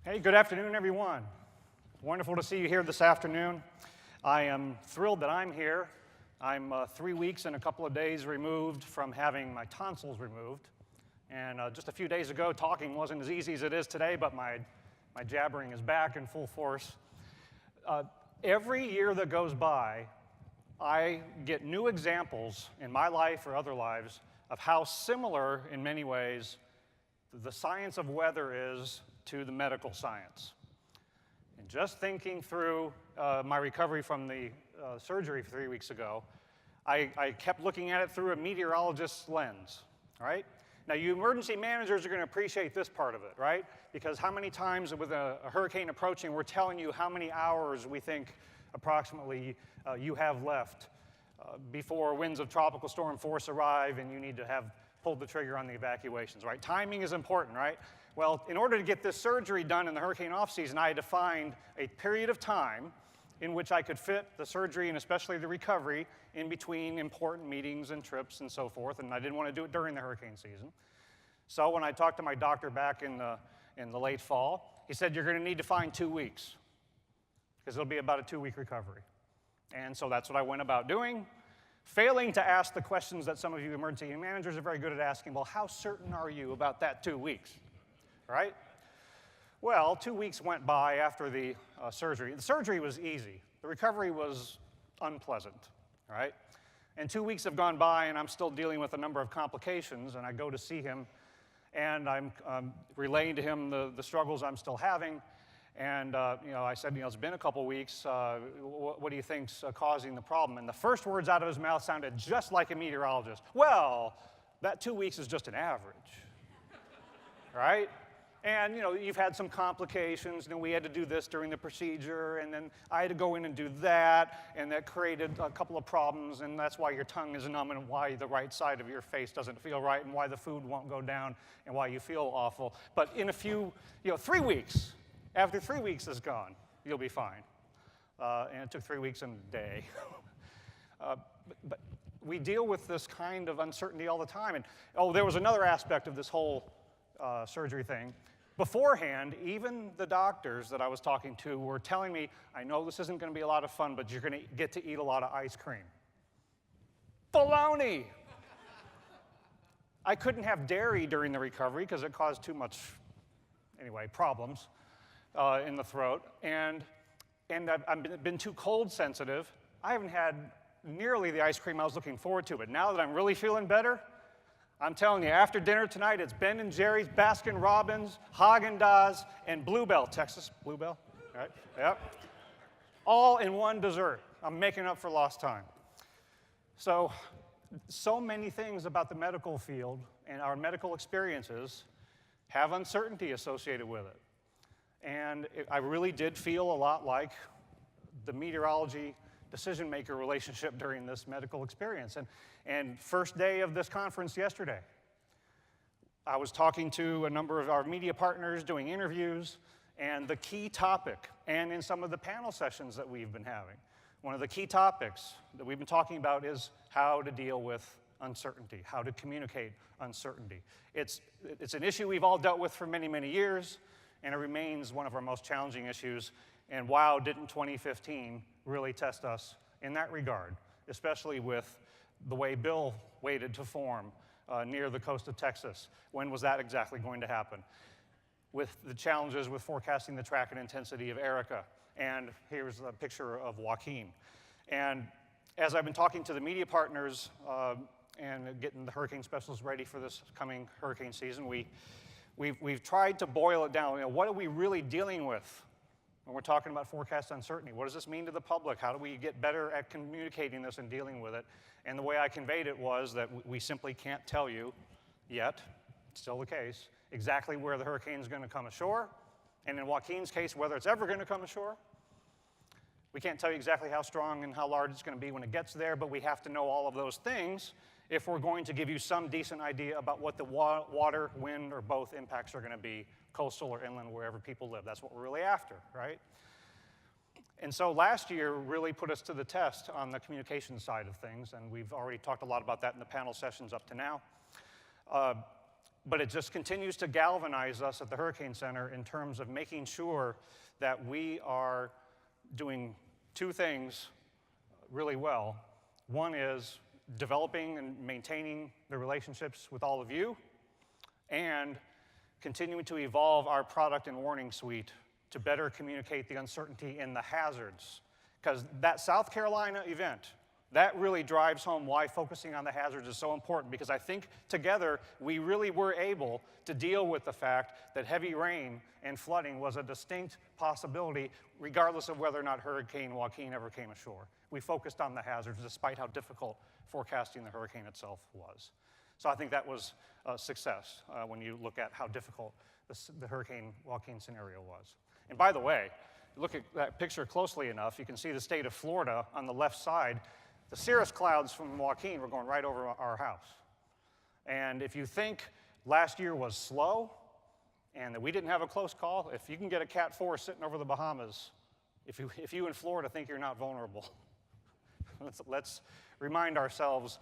Hey, good afternoon, everyone. Wonderful to see you here this afternoon. I am thrilled that I'm here. I'm 3 weeks and a couple of days removed from having my tonsils removed. And just a few days ago, talking wasn't as easy as it is today, but my jabbering is back in full force. Every year that goes by, I get new examples in my life or other lives of how similar, in many ways, the science of weather is to the medical science. And just thinking through my recovery from the surgery 3 weeks ago, I kept looking at it through a meteorologist's lens, right? Now, you emergency managers are going to appreciate this part of it, right? Because how many times with a hurricane approaching, we're telling you how many hours we think approximately you have left before winds of tropical storm force arrive and you need to have pulled the trigger on the evacuations, right? Timing is important, right? Well, in order to get this surgery done in the hurricane off-season, I had to find a period of time in which I could fit the surgery and especially the recovery in between important meetings and trips and so forth, and I didn't want to do it during the hurricane season. So when I talked to my doctor back in the late fall, he said, you're going to need to find 2 weeks because it'll be about a 2-week recovery. And so that's what I went about doing, failing to ask the questions that some of you emergency managers are very good at asking. Well, how certain are you about that 2 weeks, right? Well, 2 weeks went by after the surgery. The surgery was easy. The recovery was unpleasant, right? And 2 weeks have gone by, and I'm still dealing with a number of complications, and I go to see him, and I'm relaying to him the struggles I'm still having. And I said, it's been a couple weeks. What do you think's causing the problem? And the first words out of his mouth sounded just like a meteorologist. Well, that 2 weeks is just an average, right? And, you've had some complications, and we had to do this during the procedure, and then I had to go in and do that, and that created a couple of problems, and that's why your tongue is numb, and why the right side of your face doesn't feel right, and why the food won't go down, and why you feel awful. But in a few, 3 weeks, after 3 weeks is gone, you'll be fine. And it took 3 weeks and a day. But we deal with this kind of uncertainty all the time. And, there was another aspect of this whole surgery thing. Beforehand, even the doctors that I was talking to were telling me, I know this isn't going to be a lot of fun, but you're going to get to eat a lot of ice cream. Baloney! I couldn't have dairy during the recovery because it caused too much, problems in the throat. And I've been too cold sensitive. I haven't had nearly the ice cream I was looking forward to, but now that I'm really feeling better, I'm telling you, after dinner tonight, it's Ben & Jerry's, Baskin Robbins, Haagen-Dazs, and Bluebell, Texas Bluebell, right? Yep. All in one dessert. I'm making up for lost time. So many things about the medical field and our medical experiences have uncertainty associated with it. And I really did feel a lot like the meteorology decision-maker relationship during this medical experience. And first day of this conference yesterday, I was talking to a number of our media partners, doing interviews, and the key topic, and in some of the panel sessions that we've been having, one of the key topics that we've been talking about is how to deal with uncertainty, how to communicate uncertainty. It's an issue we've all dealt with for many, many years, and it remains one of our most challenging issues. And wow, didn't 2015 really test us in that regard, especially with the way Bill waited to form near the coast of Texas. When was that exactly going to happen? With the challenges with forecasting the track and intensity of Erica. And here's a picture of Joaquin. And as I've been talking to the media partners and getting the hurricane specialists ready for this coming hurricane season, we've tried to boil it down. What are we really dealing with when we're talking about forecast uncertainty? What does this mean to the public? How do we get better at communicating this and dealing with it? And the way I conveyed it was that we simply can't tell you yet, it's still the case, exactly where the hurricane is going to come ashore, and in Joaquin's case, whether it's ever going to come ashore. We can't tell you exactly how strong and how large it's going to be when it gets there, but we have to know all of those things if we're going to give you some decent idea about what the water, wind, or both impacts are going to be, coastal or inland, wherever people live. That's what we're really after, right? And so last year really put us to the test on the communication side of things, and we've already talked a lot about that in the panel sessions up to now. But it just continues to galvanize us at the Hurricane Center in terms of making sure that we are doing two things really well. One is developing and maintaining the relationships with all of you, and continuing to evolve our product and warning suite to better communicate the uncertainty in the hazards. Because that South Carolina event, that really drives home why focusing on the hazards is so important, because I think together we really were able to deal with the fact that heavy rain and flooding was a distinct possibility regardless of whether or not Hurricane Joaquin ever came ashore. We focused on the hazards despite how difficult forecasting the hurricane itself was. So I think that was a success when you look at how difficult the Hurricane Joaquin scenario was. And by the way, look at that picture closely enough, you can see the state of Florida on the left side. The cirrus clouds from Joaquin were going right over our house. And if you think last year was slow and that we didn't have a close call, if you can get a Cat 4 sitting over the Bahamas, if you in Florida think you're not vulnerable, let's remind ourselves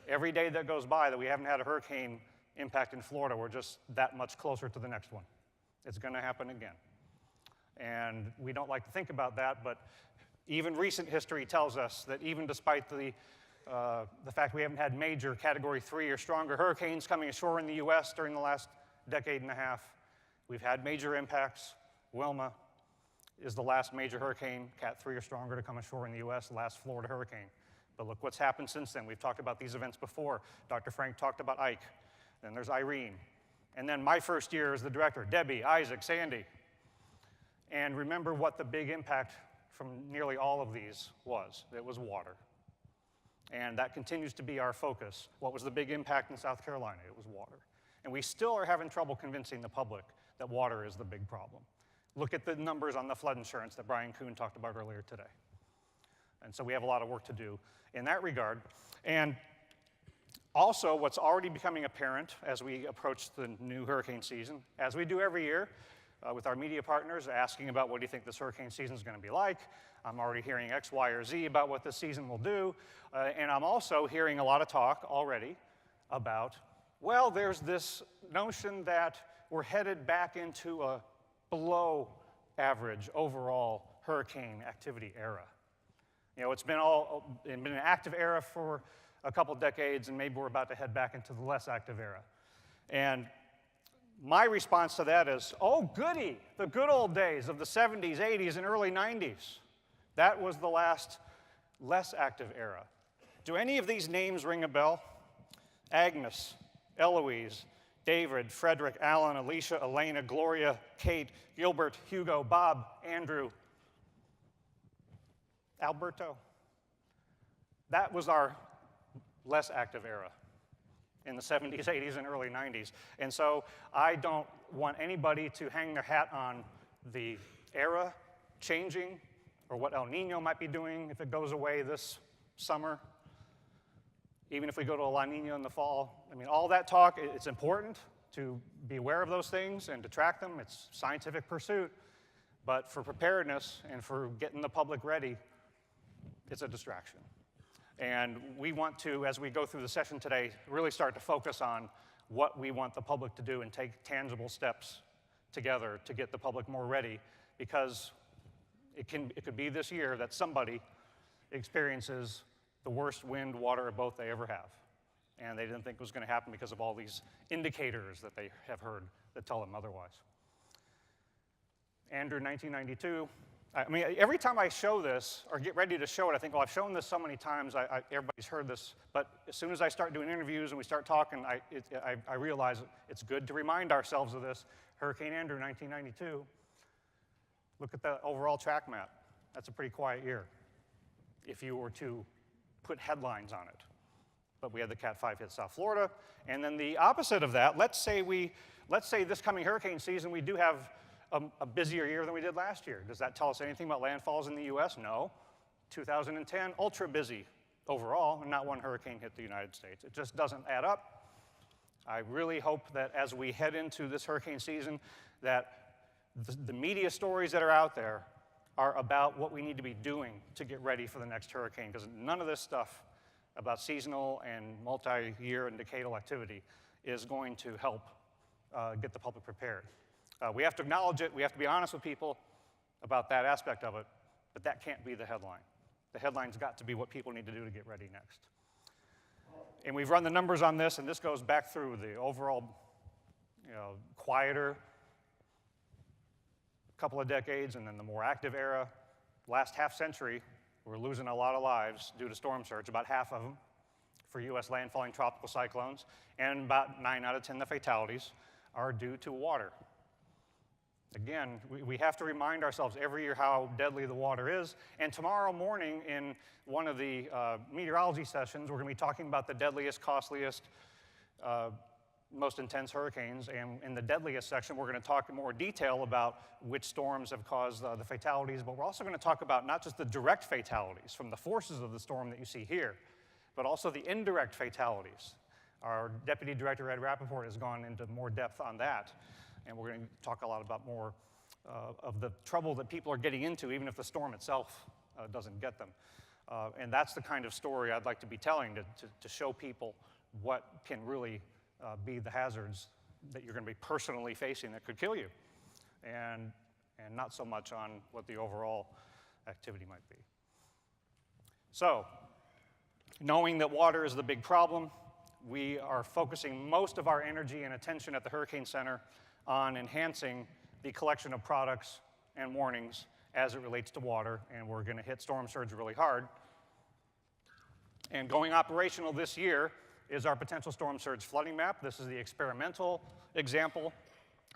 every day that goes by that we haven't had a hurricane impact in Florida, we're just that much closer to the next one. It's going to happen again. And we don't like to think about that, but even recent history tells us that even despite the fact we haven't had major Category 3 or stronger hurricanes coming ashore in the U.S. during the last decade and a half, we've had major impacts. Wilma is the last major hurricane, Cat 3 or stronger, to come ashore in the U.S., the last Florida hurricane. But look what's happened since then. We've talked about these events before. Dr. Frank talked about Ike. Then there's Irene. And then my first year as the director, Debbie, Isaac, Sandy. And remember what the big impact from nearly all of these was. It was water. And that continues to be our focus. What was the big impact in South Carolina? It was water. And we still are having trouble convincing the public that water is the big problem. Look at the numbers on the flood insurance that Brian Kuhn talked about earlier today. And so we have a lot of work to do in that regard. And also, what's already becoming apparent as we approach the new hurricane season, as we do every year, with our media partners asking about what do you think this hurricane season is going to be like. I'm already hearing X, Y, or Z about what this season will do. And I'm also hearing a lot of talk already about, well, there's this notion that we're headed back into a below average overall hurricane activity era. You know, it's been an active era for a couple decades, and maybe we're about to head back into the less active era. And my response to that is, oh, goody, the good old days of the 70s, 80s, and early 90s. That was the last less active era. Do any of these names ring a bell? Agnes, Eloise, David, Frederick, Alan, Alicia, Elena, Gloria, Kate, Gilbert, Hugo, Bob, Andrew, Alberto. That was our less active era in the 70s, 80s, and early 90s. And so I don't want anybody to hang their hat on the era changing or what El Nino might be doing if it goes away this summer, even if we go to a La Nina in the fall. I mean, all that talk, it's important to be aware of those things and to track them. It's scientific pursuit. But for preparedness and for getting the public ready, it's a distraction. And we want to, as we go through the session today, really start to focus on what we want the public to do and take tangible steps together to get the public more ready, because it could be this year that somebody experiences the worst wind, water, or boat they ever have. And they didn't think it was going to happen because of all these indicators that they have heard that tell them otherwise. Andrew, 1992. I mean, every time I show this or get ready to show it, I think, well, I've shown this so many times, everybody's heard this. But as soon as I start doing interviews and we start talking, I realize it's good to remind ourselves of this. Hurricane Andrew, 1992. Look at the overall track map. That's a pretty quiet year if you were to put headlines on it. But we had the Cat 5 hit South Florida. And then the opposite of that, let's say this coming hurricane season we do have a busier year than we did last year. Does that tell us anything about landfalls in the U.S.? No. 2010, ultra busy overall, and not one hurricane hit the United States. It just doesn't add up. I really hope that as we head into this hurricane season, that the media stories that are out there are about what we need to be doing to get ready for the next hurricane, because none of this stuff about seasonal and multi-year and decadal activity is going to help get the public prepared. We have to acknowledge it. We have to be honest with people about that aspect of it, but that can't be the headline. The headline's got to be what people need to do to get ready next. And we've run the numbers on this, and this goes back through the overall, quieter couple of decades, and then the more active era. Last half century, we're losing a lot of lives due to storm surge, about half of them for U.S. landfalling tropical cyclones, and about 9 out of 10 of the fatalities are due to water. Again, we have to remind ourselves every year how deadly the water is, and tomorrow morning in one of the meteorology sessions, we're going to be talking about the deadliest, costliest, most intense hurricanes, and in the deadliest section, we're going to talk in more detail about which storms have caused the fatalities, but we're also going to talk about not just the direct fatalities from the forces of the storm that you see here, but also the indirect fatalities. Our Deputy Director, Ed Rappaport, has gone into more depth on that, and we're going to talk a lot about more of the trouble that people are getting into, even if the storm itself doesn't get them. And that's the kind of story I'd like to be telling, to show people what can really be the hazards that you're going to be personally facing that could kill you, and not so much on what the overall activity might be. So, knowing that water is the big problem, we are focusing most of our energy and attention at the Hurricane Center on enhancing the collection of products and warnings as it relates to water, and we're going to hit storm surge really hard. And going operational this year is our potential storm surge flooding map. This is the experimental example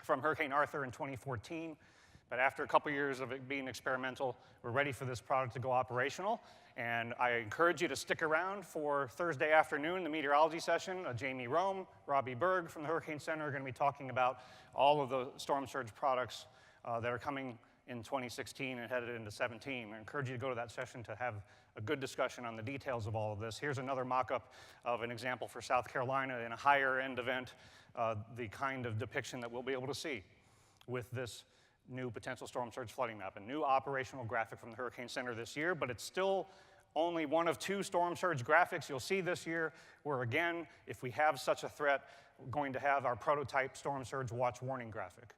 from Hurricane Arthur in 2014. But after a couple years of it being experimental, we're ready for this product to go operational. And I encourage you to stick around for Thursday afternoon, the meteorology session. Jamie Rome, Robbie Berg from the Hurricane Center are going to be talking about all of the storm surge products that are coming in 2016 and headed into 17. I encourage you to go to that session to have a good discussion on the details of all of this. Here's another mock-up of an example for South Carolina in a higher-end event, the kind of depiction that we'll be able to see with this new potential storm surge flooding map, a new operational graphic from the Hurricane Center this year, but it's still only one of 2 storm surge graphics you'll see this year, where again, if we have such a threat, we're going to have our prototype storm surge watch warning graphic,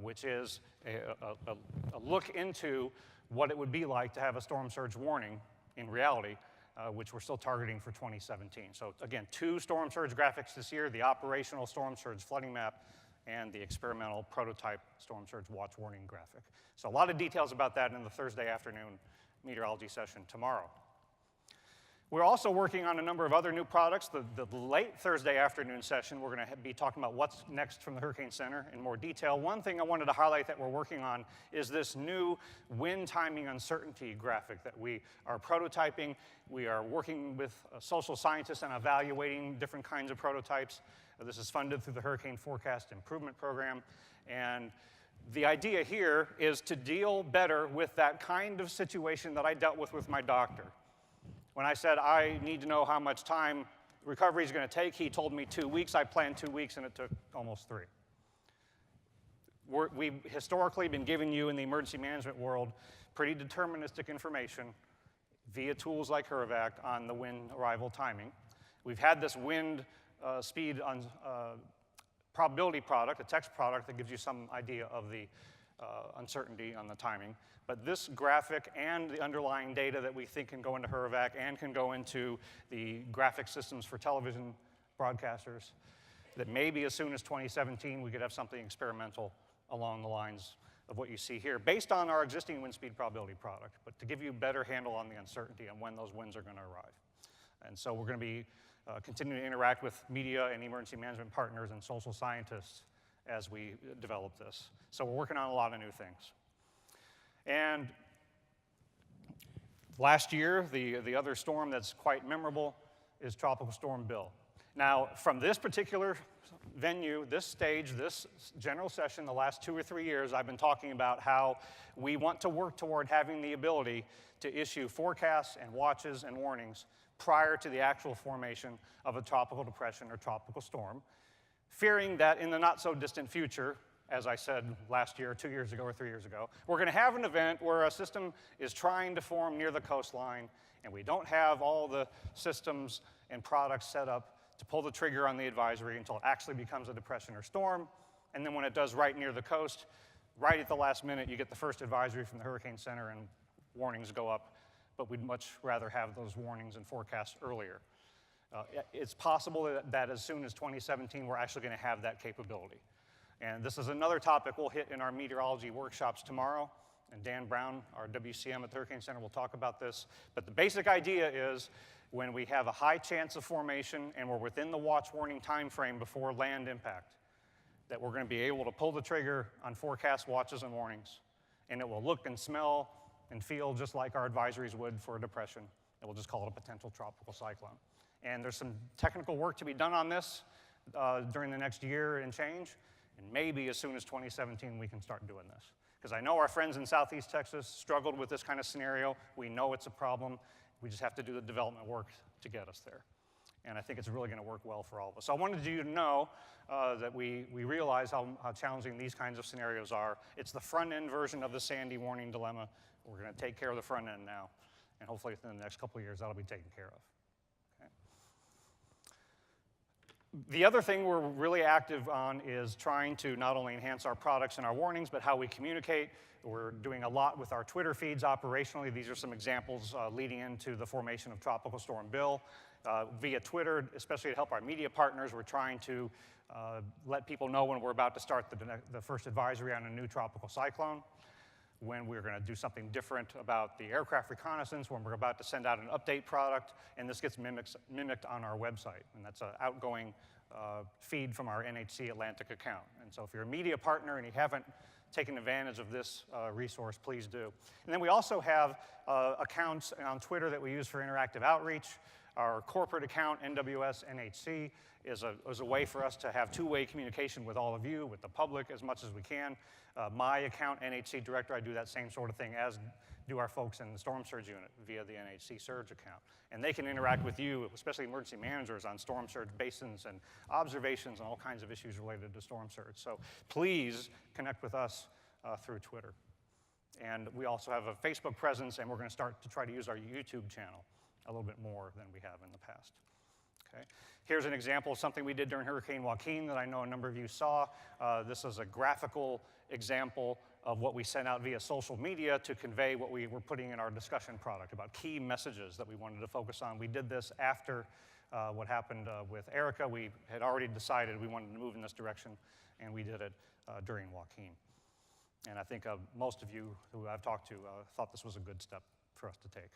which is a look into what it would be like to have a storm surge warning in reality, which we're still targeting for 2017. So again, 2 storm surge graphics this year, the operational storm surge flooding map and the experimental prototype storm surge watch warning graphic. So a lot of details about that in the Thursday afternoon meteorology session tomorrow. We're also working on a number of other new products. The late Thursday afternoon session, we're going to be talking about what's next from the Hurricane Center in more detail. One thing I wanted to highlight that we're working on is this new wind timing uncertainty graphic that we are prototyping. We are working with social scientists and evaluating different kinds of prototypes. This is funded through the Hurricane Forecast Improvement Program. And the idea here is to deal better with that kind of situation that I dealt with my doctor. When I said I need to know how much time recovery is going to take, he told me 2 weeks. I planned 2 weeks, and it took almost 3. We've historically been giving you in the emergency management world pretty deterministic information via tools like HURVAC on the wind arrival timing. We've had this wind speed probability product, a text product that gives you some idea of the uncertainty on the timing. But this graphic and the underlying data that we think can go into HURVAC and can go into the graphic systems for television broadcasters, that maybe as soon as 2017 we could have something experimental along the lines of what you see here, based on our existing wind speed probability product, but to give you a better handle on the uncertainty and when those winds are going to arrive. And so we're going to be continuing to interact with media and emergency management partners and social scientists as we develop this. So we're working on a lot of new things. And last year, the other storm that's quite memorable is Tropical Storm Bill. Now, from this particular venue, this stage, this general session, the last 2 or 3 years, I've been talking about how we want to work toward having the ability to issue forecasts and watches and warnings prior to the actual formation of a tropical depression or tropical storm, fearing that in the not-so-distant future, as I said last year, 2 years ago or 3 years ago, we're going to have an event where a system is trying to form near the coastline, and we don't have all the systems and products set up to pull the trigger on the advisory until it actually becomes a depression or storm. And then when it does right near the coast, right at the last minute, you get the first advisory from the Hurricane Center and warnings go up. But we'd much rather have those warnings and forecasts earlier. It's possible that as soon as 2017, we're actually going to have that capability. And this is another topic we'll hit in our meteorology workshops tomorrow. And Dan Brown, our WCM at the Hurricane Center, will talk about this. But the basic idea is when we have a high chance of formation and we're within the watch warning time frame before land impact, that we're going to be able to pull the trigger on forecast watches and warnings. And it will look and smell and feel just like our advisories would for a depression. And we'll just call it a potential tropical cyclone. And there's some technical work to be done on this during the next year and change. And maybe as soon as 2017, we can start doing this. Because I know our friends in Southeast Texas struggled with this kind of scenario. We know it's a problem. We just have to do the development work to get us there. And I think it's really going to work well for all of us. So I wanted you to know that we realize how challenging these kinds of scenarios are. It's the front-end version of the Sandy warning dilemma. We're going to take care of the front end now. And hopefully within the next couple of years, that'll be taken care of. The other thing we're really active on is trying to not only enhance our products and our warnings, but how we communicate. We're doing a lot with our Twitter feeds operationally. These are some examples leading into the formation of Tropical Storm Bill. Via Twitter, especially to help our media partners, we're trying to let people know when we're about to start the first advisory on a new tropical cyclone, when we're going to do something different about the aircraft reconnaissance, when we're about to send out an update product, and this gets mimicked on our website. And that's an outgoing feed from our NHC Atlantic account. And so if you're a media partner and you haven't taken advantage of this resource, please do. And then we also have accounts on Twitter that we use for interactive outreach. Our corporate account, NWS NHC, is a way for us to have two-way communication with all of you, with the public, as much as we can. My account, NHC Director, I do that same sort of thing, as do our folks in the Storm Surge Unit via the NHC Surge account. And they can interact with you, especially emergency managers, on storm surge basins and observations and all kinds of issues related to storm surge. So please connect with us through Twitter. And we also have a Facebook presence, and we're going to start to try to use our YouTube channel a little bit more than we have in the past. Okay. Here's an example of something we did during Hurricane Joaquin that I know a number of you saw. This is a graphical example of what we sent out via social media to convey what we were putting in our discussion product about key messages that we wanted to focus on. We did this after what happened with Erica. We had already decided we wanted to move in this direction, and we did it during Joaquin. And I think most of you who I've talked to thought this was a good step for us to take.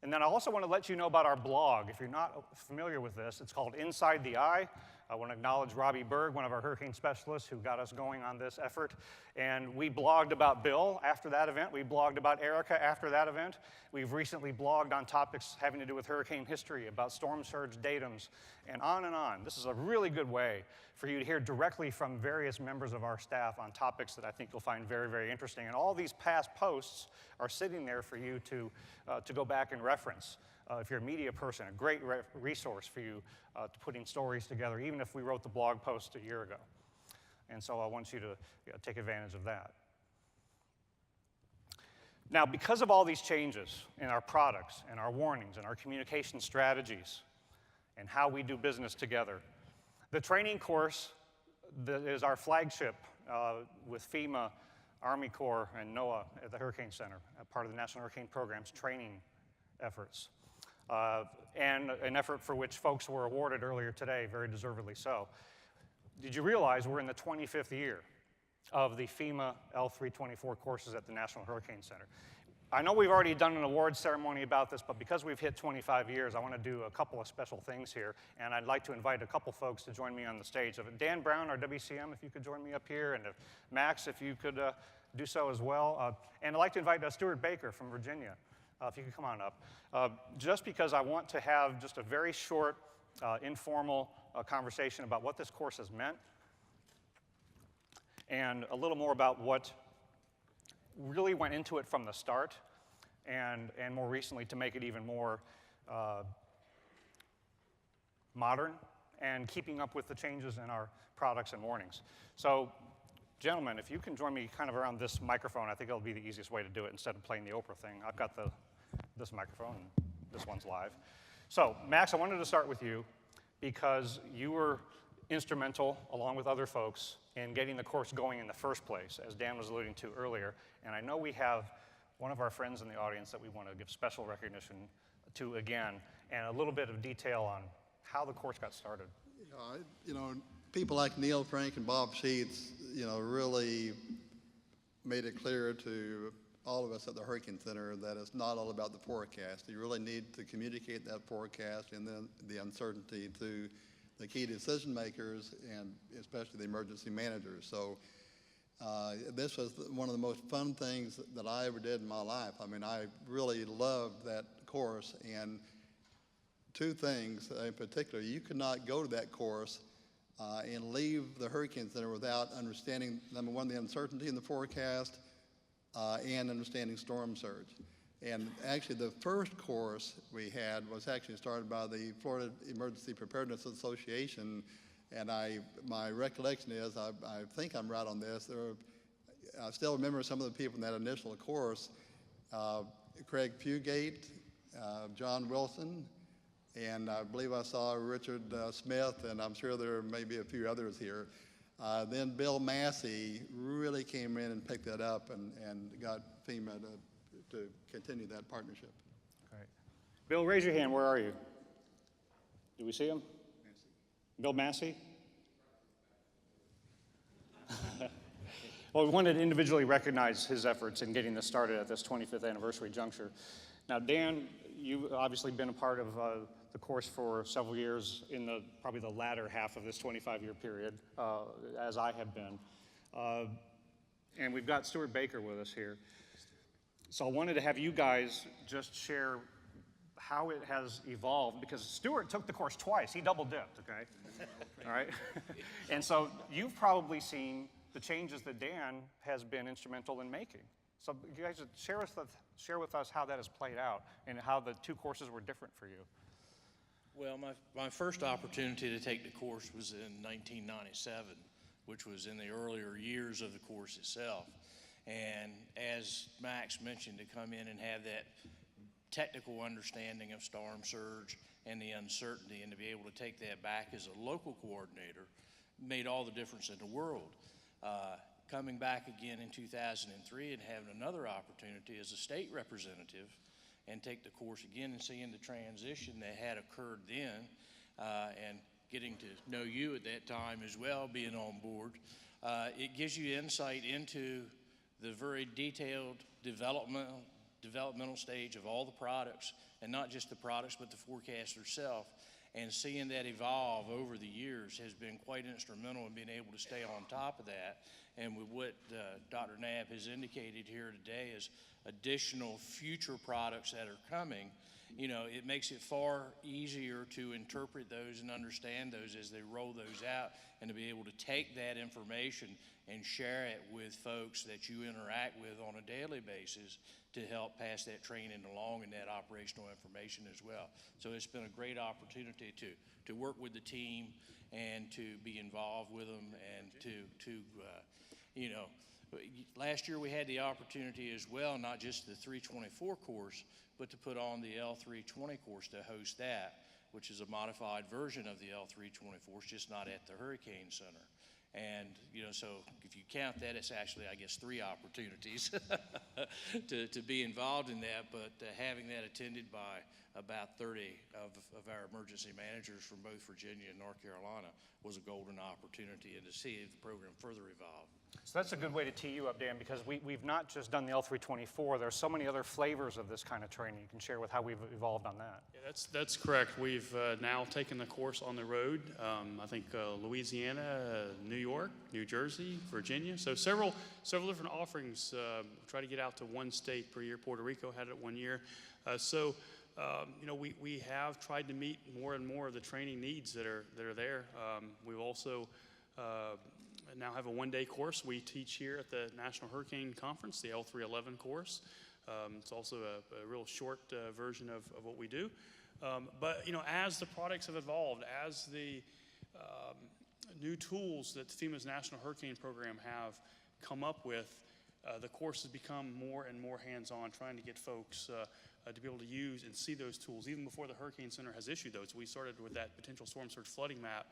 And then I also want to let you know about our blog. If you're not familiar with this, it's called Inside the Eye. I want to acknowledge Robbie Berg, one of our hurricane specialists who got us going on this effort. And we blogged about Bill after that event. We blogged about Erica after that event. We've recently blogged on topics having to do with hurricane history, about storm surge datums, and on and on. This is a really good way for you to hear directly from various members of our staff on topics that I think you'll find very, very interesting. And all these past posts are sitting there for you to go back and reference. If you're a media person, a great resource for you to putting stories together, even if we wrote the blog post a year ago. And so I want you to take advantage of that. Now, because of all these changes in our products and our warnings and our communication strategies and how we do business together, the training course that is our flagship with FEMA, Army Corps, and NOAA at the Hurricane Center, part of the National Hurricane Program's training efforts. And an effort for which folks were awarded earlier today, very deservedly so. Did you realize we're in the 25th year of the FEMA L324 courses at the National Hurricane Center? I know we've already done an awards ceremony about this, but because we've hit 25 years, I want to do a couple of special things here, and I'd like to invite a couple folks to join me on the stage. Dan Brown, our WCM, if you could join me up here, and Max, if you could do so as well. And I'd like to invite Stuart Baker from Virginia. If you could come on up. Just because I want to have just a very short, informal conversation about what this course has meant and a little more about what really went into it from the start and more recently to make it even more modern and keeping up with the changes in our products and warnings. So, gentlemen, if you can join me kind of around this microphone, I think it'll be the easiest way to do it instead of playing the Oprah thing. I've got this microphone, and this one's live. So, Max, I wanted to start with you. because you were instrumental, along with other folks, in getting the course going in the first place, as Dan was alluding to earlier. And I know we have one of our friends in the audience that we want to give special recognition to again, and a little bit of detail on how the course got started. People like Neil Frank and Bob Sheets, really made it clear to all of us at the Hurricane Center that it's not all about the forecast. You really need to communicate that forecast and then the uncertainty to the key decision makers and especially the emergency managers. So this was one of the most fun things that I ever did in my life. I mean, I really loved that course, and two things in particular. You could not go to that course and leave the Hurricane Center without understanding, number one, the uncertainty in the forecast and understanding storm surge. And actually the first course we had was actually started by the Florida Emergency Preparedness Association, and my recollection is, I think I'm right on this, I still remember some of the people in that initial course, Craig Fugate, John Wilson, and I believe I saw Richard Smith, and I'm sure there may be a few others here. Then Bill Massey really came in and picked that up and got FEMA to continue that partnership. Great. Bill, raise your hand. Where are you? Do we see him? Massey. Bill Massey? Well, we wanted to individually recognize his efforts in getting this started at this 25th anniversary juncture. Now, Dan, you've obviously been a part of the course for several years in probably the latter half of this 25-year period, as I have been. And we've got Stuart Baker with us here. So I wanted to have you guys just share how it has evolved, because Stuart took the course twice. He double dipped, okay? All right? And so you've probably seen the changes that Dan has been instrumental in making. So you guys share with us how that has played out and how the two courses were different for you. Well, my first opportunity to take the course was in 1997, which was in the earlier years of the course itself. And as Max mentioned, to come in and have that technical understanding of storm surge and the uncertainty, and to be able to take that back as a local coordinator made all the difference in the world. Coming back again in 2003 and having another opportunity as a state representative and take the course again and seeing the transition that had occurred then, and getting to know you at that time as well, being on board, it gives you insight into the very detailed developmental stage of all the products, and not just the products, but the forecast herself. And seeing that evolve over the years has been quite instrumental in being able to stay on top of that. And with what Dr. Knabb has indicated here today is additional future products that are coming, it makes it far easier to interpret those and understand those as they roll those out, and to be able to take that information and share it with folks that you interact with on a daily basis to help pass that training along and that operational information as well. So it's been a great opportunity to work with the team and to be involved with them, and last year we had the opportunity as well, not just the 324 course, but to put on the L320 course to host that, which is a modified version of the L320 course, just not at the Hurricane Center. And, so if you count that, it's actually, I guess, 3 opportunities to be involved in that, but having that attended by about 30 of our emergency managers from both Virginia and North Carolina was a golden opportunity, and to see the program further evolve. So that's a good way to tee you up, Dan, because we've not just done the L324. There's so many other flavors of this kind of training you can share with how we've evolved on that. Yeah, that's correct. We've now taken the course on the road. I think Louisiana, New York, New Jersey, Virginia. So several different offerings. Try to get out to one state per year. Puerto Rico had it one year. We have tried to meet more and more of the training needs that are there. We've also now have a one-day course we teach here at the National Hurricane Conference, the L311 course. It's also a real short version of what we do. But as the products have evolved, as the new tools that FEMA's National Hurricane Program have come up with, the course has become more and more hands-on, trying to get folks to be able to use and see those tools even before the Hurricane Center has issued those. We started with that potential storm surge flooding map,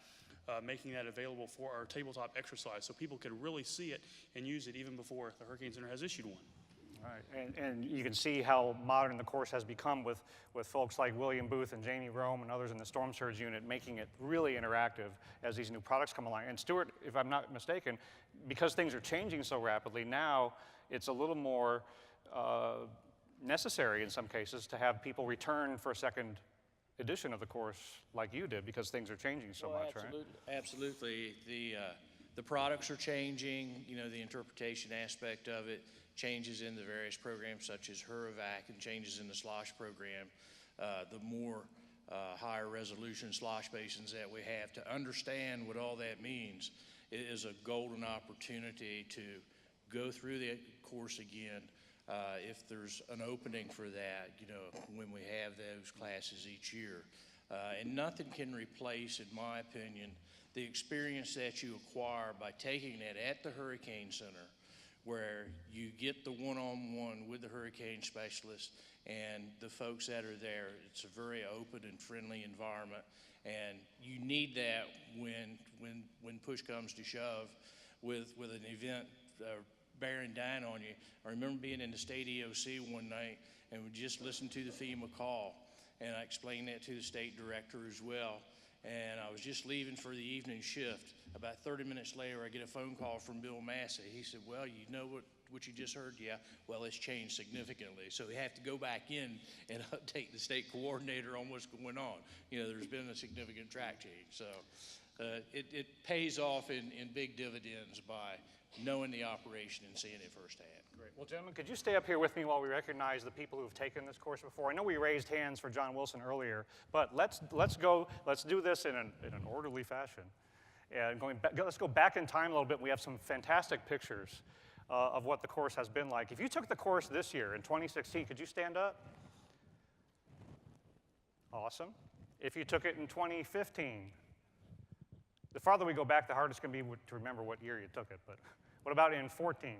making that available for our tabletop exercise so people could really see it and use it even before the Hurricane Center has issued one. All right, and you can see how modern the course has become with folks like William Booth and Jamie Rome and others in the Storm Surge unit, making it really interactive as these new products come along. And Stuart, if I'm not mistaken, because things are changing so rapidly, now it's a little more necessary in some cases to have people return for a second edition of the course like you did, because things are changing so much, absolutely, right? Absolutely. The products are changing, you know, the interpretation aspect of it changes in the various programs such as HurrAvac and changes in the slosh program. The more higher resolution slosh basins that we have, to understand what all that means, it is a golden opportunity to go through the course again if there's an opening for that, you know, when we have those classes each year. And nothing can replace, in my opinion, the experience that you acquire by taking it at the Hurricane Center, where you get the one-on-one with the hurricane specialist and the folks that are there. It's a very open and friendly environment, and you need that when push comes to shove with an event bearing down on you. I remember being in the state EOC one night, and we just listened to the FEMA call, and I explained that to the state director as well. And I was just leaving for the evening shift. About 30 minutes later, I get a phone call from Bill Massey. He said, well, you know what you just heard? Yeah, well, it's changed significantly. So we have to go back in and update the state coordinator on what's going on. You know, there's been a significant track change. So it pays off in big dividends by knowing the operation and seeing it firsthand. Great. Well, gentlemen, could you stay up here with me while we recognize the people who have taken this course before? I know we raised hands for John Wilson earlier, but let's do this in an orderly fashion. And let's go back in time a little bit. We have some fantastic pictures of what the course has been like. If you took the course this year in 2016, could you stand up? Awesome. If you took it in 2015, the farther we go back, the harder it's going to be to remember what year you took it. But what about in 14?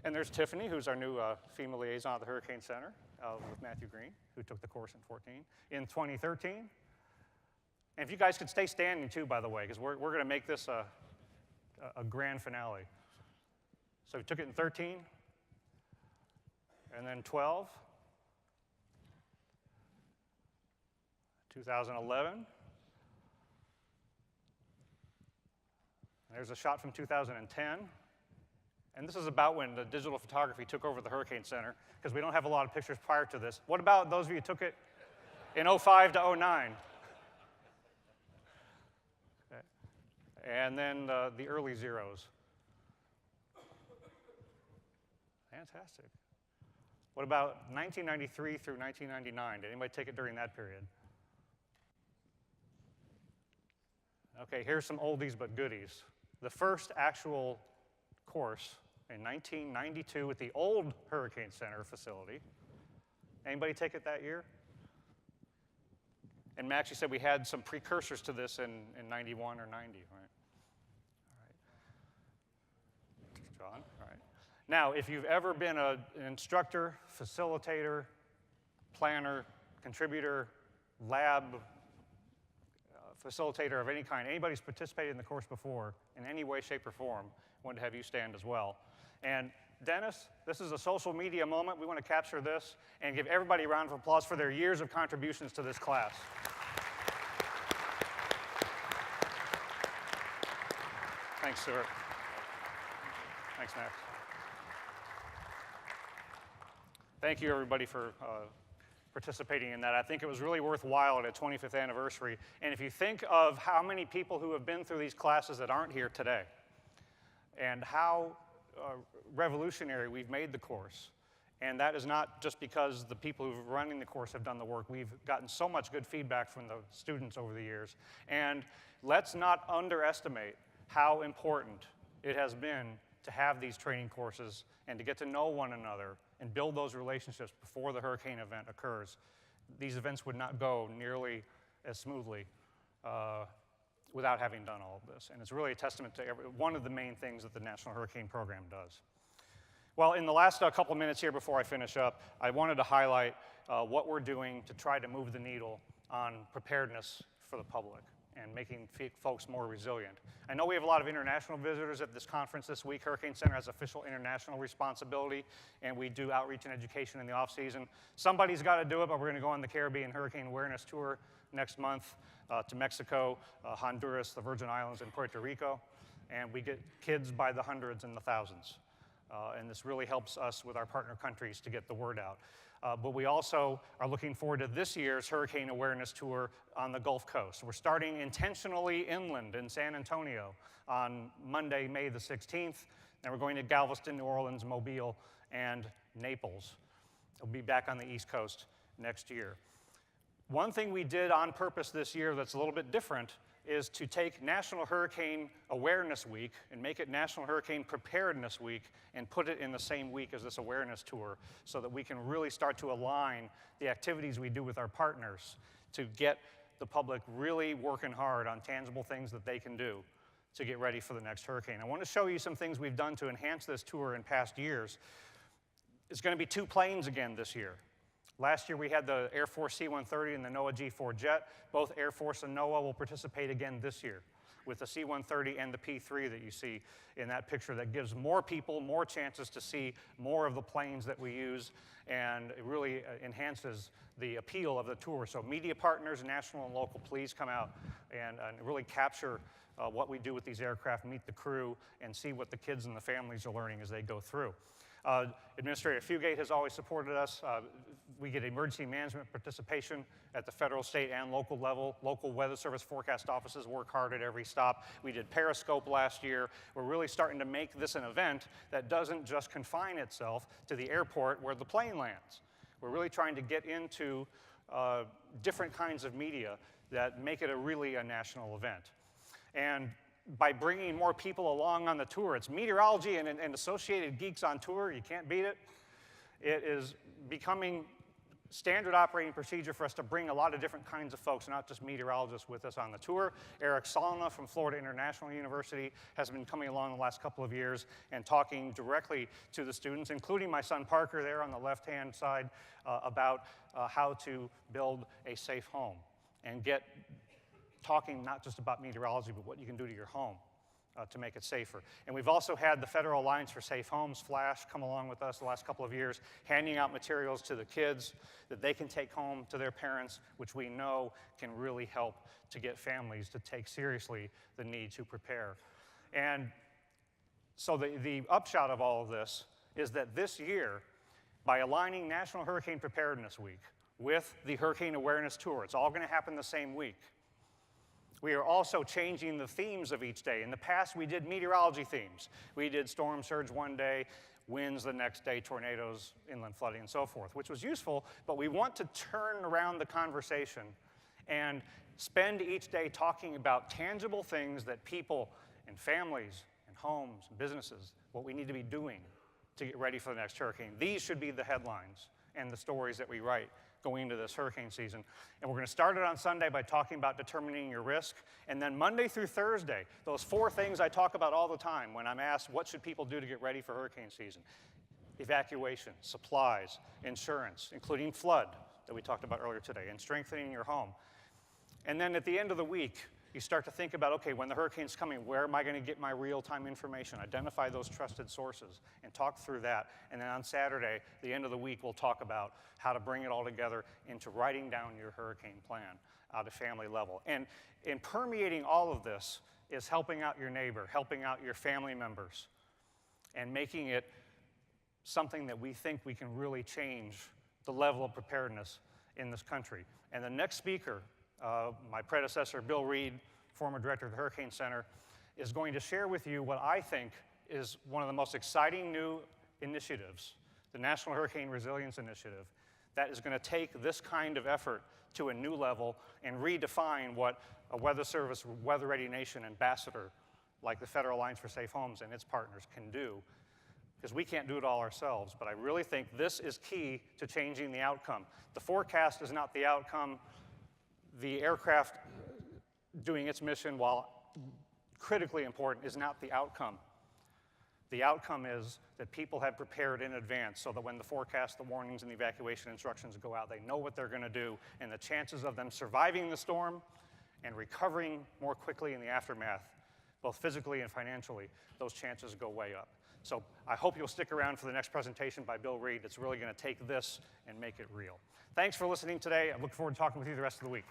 And there's Tiffany, who's our new FEMA liaison at the Hurricane Center with Matthew Green, who took the course in 14. In 2013, and if you guys could stay standing too, by the way, because we're going to make this a grand finale. So we took it in 13, and then 12, 2011. There's a shot from 2010. And this is about when the digital photography took over the Hurricane Center, because we don't have a lot of pictures prior to this. What about those of you who took it in 05 to 09? Okay. And then the early zeros. Fantastic. What about 1993 through 1999? Did anybody take it during that period? Okay, here's some oldies but goodies. The first actual course in 1992 at the old Hurricane Center facility. Anybody take it that year? And Max, you said we had some precursors to this in 91 or 90, right? All right. John, all right. Now, if you've ever been an instructor, facilitator, planner, contributor, lab facilitator of any kind, anybody who's participated in the course before in any way, shape, or form, I wanted to have you stand as well. And Dennis, this is a social media moment. We want to capture this and give everybody a round of applause for their years of contributions to this class. Thanks, Stuart. Thanks, Max. Thank you, everybody, for participating in that. I think it was really worthwhile at a 25th anniversary. And if you think of how many people who have been through these classes that aren't here today, and how revolutionary we've made the course. And that is not just because the people who are running the course have done the work. We've gotten so much good feedback from the students over the years. And let's not underestimate how important it has been to have these training courses and to get to know one another and build those relationships before the hurricane event occurs. These events would not go nearly as smoothly without having done all of this. And it's really a testament to one of the main things that the National Hurricane Program does. Well, in the last couple minutes here before I finish up, I wanted to highlight what we're doing to try to move the needle on preparedness for the public and making folks more resilient. I know we have a lot of international visitors at this conference this week. Hurricane Center has official international responsibility, and we do outreach and education in the off-season. Somebody's got to do it, but we're going to go on the Caribbean Hurricane Awareness Tour next month to Mexico, Honduras, the Virgin Islands, and Puerto Rico. And we get kids by the hundreds and the thousands. And this really helps us with our partner countries to get the word out. But we also are looking forward to this year's Hurricane Awareness Tour on the Gulf Coast. We're starting intentionally inland in San Antonio on Monday, May the 16th. And we're going to Galveston, New Orleans, Mobile, and Naples. We'll be back on the East Coast next year. One thing we did on purpose this year that's a little bit different is to take National Hurricane Awareness Week and make it National Hurricane Preparedness Week and put it in the same week as this awareness tour so that we can really start to align the activities we do with our partners to get the public really working hard on tangible things that they can do to get ready for the next hurricane. I want to show you some things we've done to enhance this tour in past years. It's going to be 2 planes again this year. Last year we had the Air Force C-130 and the NOAA G-4 jet. Both Air Force and NOAA will participate again this year with the C-130 and the P-3 that you see in that picture. That gives more people more chances to see more of the planes that we use, and it really enhances the appeal of the tour. So media partners, national and local, please come out and really capture what we do with these aircraft, meet the crew, and see what the kids and the families are learning as they go through. Administrator Fugate has always supported us. We get emergency management participation at the federal, state, and local level. Local Weather Service forecast offices work hard at every stop. We did Periscope last year. We're really starting to make this an event that doesn't just confine itself to the airport where the plane lands. We're really trying to get into different kinds of media that make it really a national event. And by bringing more people along on the tour, it's meteorology and associated geeks on tour. You can't beat it. It is becoming standard operating procedure for us to bring a lot of different kinds of folks, not just meteorologists, with us on the tour. Eric Salna from Florida International University has been coming along the last couple of years and talking directly to the students, including my son Parker there on the left-hand side, about how to build a safe home and get talking not just about meteorology, but what you can do to your home to make it safer. And we've also had the Federal Alliance for Safe Homes, Flash, come along with us the last couple of years, handing out materials to the kids that they can take home to their parents, which we know can really help to get families to take seriously the need to prepare. And so the upshot of all of this is that this year, by aligning National Hurricane Preparedness Week with the Hurricane Awareness Tour, it's all going to happen the same week. We are also changing the themes of each day. In the past, we did meteorology themes. We did storm surge one day, winds the next day, tornadoes, inland flooding, and so forth, which was useful, but we want to turn around the conversation and spend each day talking about tangible things that people and families and homes and businesses, what we need to be doing to get ready for the next hurricane. These should be the headlines and the stories that we write going into this hurricane season. And we're going to start it on Sunday by talking about determining your risk. And then Monday through Thursday, those 4 things I talk about all the time when I'm asked what should people do to get ready for hurricane season. Evacuation, supplies, insurance, including flood that we talked about earlier today, and strengthening your home. And then at the end of the week, you start to think about, okay, when the hurricane's coming, where am I going to get my real-time information? Identify those trusted sources and talk through that. And then on Saturday, the end of the week, we'll talk about how to bring it all together into writing down your hurricane plan at a family level. And in permeating all of this is helping out your neighbor, helping out your family members, and making it something that we think we can really change the level of preparedness in this country. And the next speaker, my predecessor, Bill Reed, former director of the Hurricane Center, is going to share with you what I think is one of the most exciting new initiatives, the National Hurricane Resilience Initiative, that is going to take this kind of effort to a new level and redefine what a Weather Service, Weather Ready Nation ambassador like the Federal Alliance for Safe Homes and its partners can do. Because we can't do it all ourselves, but I really think this is key to changing the outcome. The forecast is not the outcome. The aircraft doing its mission, while critically important, is not the outcome. The outcome is that people have prepared in advance so that when the forecast, the warnings, and the evacuation instructions go out, they know what they're going to do, and the chances of them surviving the storm and recovering more quickly in the aftermath, both physically and financially, those chances go way up. So I hope you'll stick around for the next presentation by Bill Reed. It's really going to take this and make it real. Thanks for listening today. I look forward to talking with you the rest of the week.